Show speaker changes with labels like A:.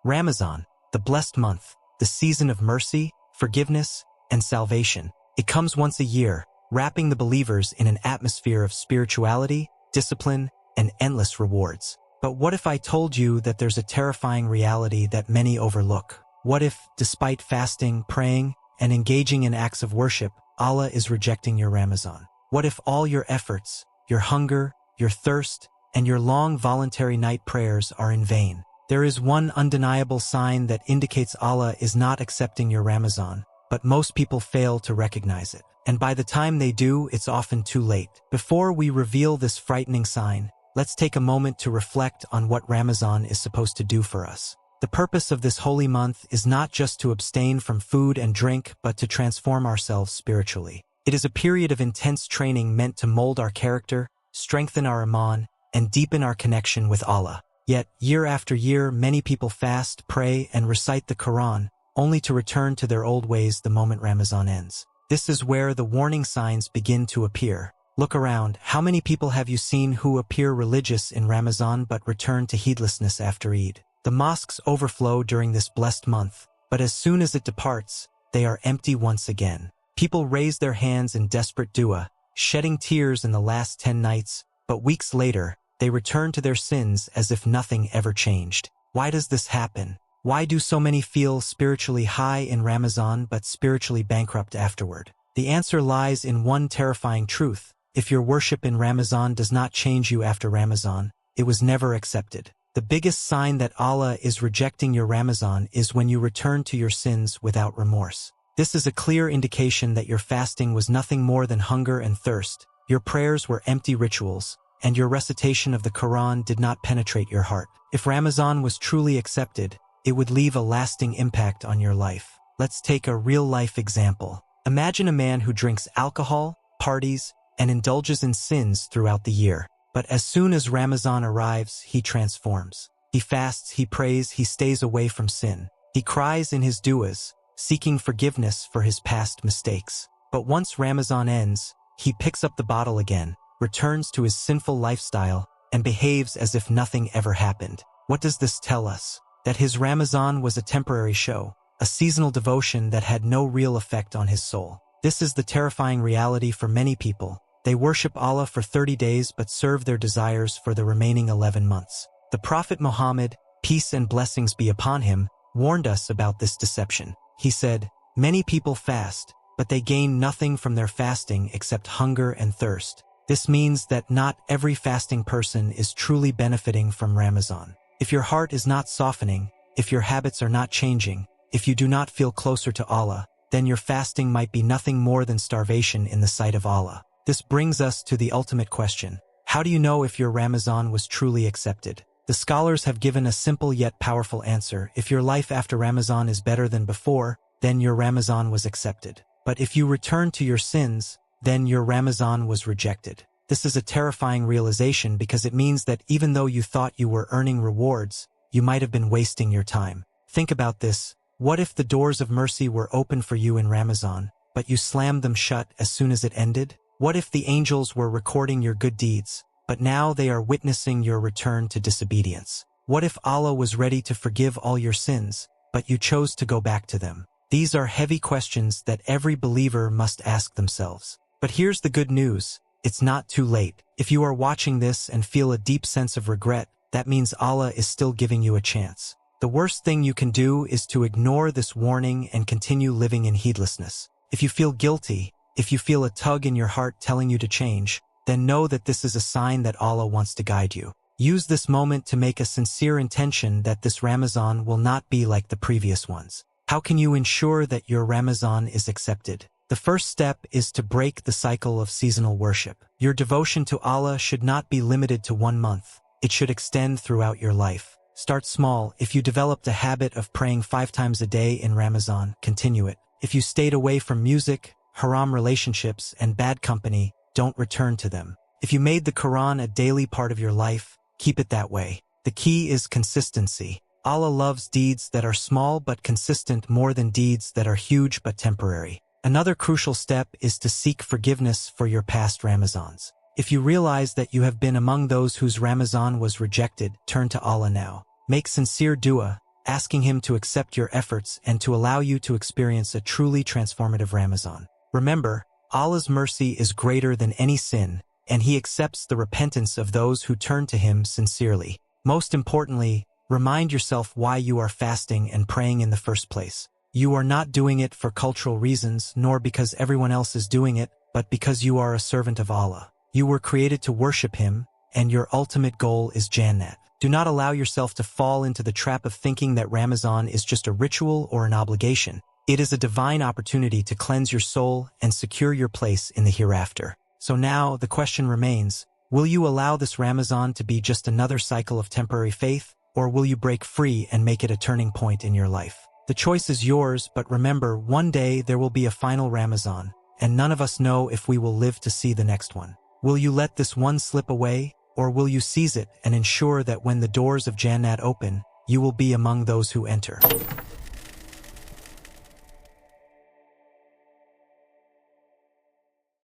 A: Ramadan, the blessed month, the season of mercy, forgiveness, and salvation. It comes once a year, wrapping the believers in an atmosphere of spirituality, discipline, and endless rewards. But what if I told you that there's a terrifying reality that many overlook? What if, despite fasting, praying, and engaging in acts of worship, Allah is rejecting your Ramadan? What if all your efforts, your hunger, your thirst, and your long voluntary night prayers are in vain? There is one undeniable sign that indicates Allah is not accepting your Ramadan, but most people fail to recognize it. And by the time they do, it's often too late. Before we reveal this frightening sign, let's take a moment to reflect on what Ramadan is supposed to do for us. The purpose of this holy month is not just to abstain from food and drink, but to transform ourselves spiritually. It is a period of intense training meant to mold our character, strengthen our iman, and deepen our connection with Allah. Yet, year after year, many people fast, pray, and recite the Quran, only to return to their old ways the moment Ramadan ends. This is where the warning signs begin to appear. Look around. How many people have you seen who appear religious in Ramadan but return to heedlessness after Eid? The mosques overflow during this blessed month, but as soon as it departs, they are empty once again. People raise their hands in desperate dua, shedding tears in the last 10 nights, but weeks later, they return to their sins as if nothing ever changed. Why does this happen? Why do so many feel spiritually high in Ramadan but spiritually bankrupt afterward? The answer lies in one terrifying truth. If your worship in Ramadan does not change you after Ramadan, it was never accepted. The biggest sign that Allah is rejecting your Ramadan is when you return to your sins without remorse. This is a clear indication that your fasting was nothing more than hunger and thirst, your prayers were empty rituals, and your recitation of the Quran did not penetrate your heart. If Ramadan was truly accepted, it would leave a lasting impact on your life. Let's take a real-life example. Imagine a man who drinks alcohol, parties, and indulges in sins throughout the year. But as soon as Ramadan arrives, he transforms. He fasts, he prays, he stays away from sin. He cries in his du'as, seeking forgiveness for his past mistakes. But once Ramadan ends, he picks up the bottle again, returns to his sinful lifestyle, and behaves as if nothing ever happened. What does this tell us? That his Ramadan was a temporary show, a seasonal devotion that had no real effect on his soul. This is the terrifying reality for many people. They worship Allah for 30 days but serve their desires for the remaining 11 months. The Prophet Muhammad, peace and blessings be upon him, warned us about this deception. He said, "Many people fast, but they gain nothing from their fasting except hunger and thirst." This means that not every fasting person is truly benefiting from Ramadan. If your heart is not softening, if your habits are not changing, if you do not feel closer to Allah, then your fasting might be nothing more than starvation in the sight of Allah. This brings us to the ultimate question. How do you know if your Ramadan was truly accepted? The scholars have given a simple yet powerful answer. If your life after Ramadan is better than before, then your Ramadan was accepted. But if you return to your sins, then your Ramadan was rejected. This is a terrifying realization because it means that even though you thought you were earning rewards, you might have been wasting your time. Think about this. What if the doors of mercy were open for you in Ramadan, but you slammed them shut as soon as it ended? What if the angels were recording your good deeds, but now they are witnessing your return to disobedience? What if Allah was ready to forgive all your sins, but you chose to go back to them? These are heavy questions that every believer must ask themselves. But here's the good news. It's not too late. If you are watching this and feel a deep sense of regret, that means Allah is still giving you a chance. The worst thing you can do is to ignore this warning and continue living in heedlessness. If you feel guilty, if you feel a tug in your heart telling you to change, then know that this is a sign that Allah wants to guide you. Use this moment to make a sincere intention that this Ramadan will not be like the previous ones. How can you ensure that your Ramadan is accepted? The first step is to break the cycle of seasonal worship. Your devotion to Allah should not be limited to 1 month. It should extend throughout your life. Start small. If you developed a habit of praying 5 times a day in Ramadan, continue it. If you stayed away from music, haram relationships, and bad company, don't return to them. If you made the Quran a daily part of your life, keep it that way. The key is consistency. Allah loves deeds that are small but consistent more than deeds that are huge but temporary. Another crucial step is to seek forgiveness for your past Ramazans. If you realize that you have been among those whose Ramadan was rejected, turn to Allah now. Make sincere dua, asking him to accept your efforts and to allow you to experience a truly transformative Ramadan. Remember, Allah's mercy is greater than any sin, and he accepts the repentance of those who turn to him sincerely. Most importantly, remind yourself why you are fasting and praying in the first place. You are not doing it for cultural reasons, nor because everyone else is doing it, but because you are a servant of Allah. You were created to worship him, and your ultimate goal is Jannat. Do not allow yourself to fall into the trap of thinking that Ramadan is just a ritual or an obligation. It is a divine opportunity to cleanse your soul and secure your place in the hereafter. So now, the question remains, will you allow this Ramadan to be just another cycle of temporary faith, or will you break free and make it a turning point in your life? The choice is yours, but remember, one day there will be a final Ramadan, and none of us know if we will live to see the next one. Will you let this one slip away, or will you seize it and ensure that when the doors of Jannat open, you will be among those who enter?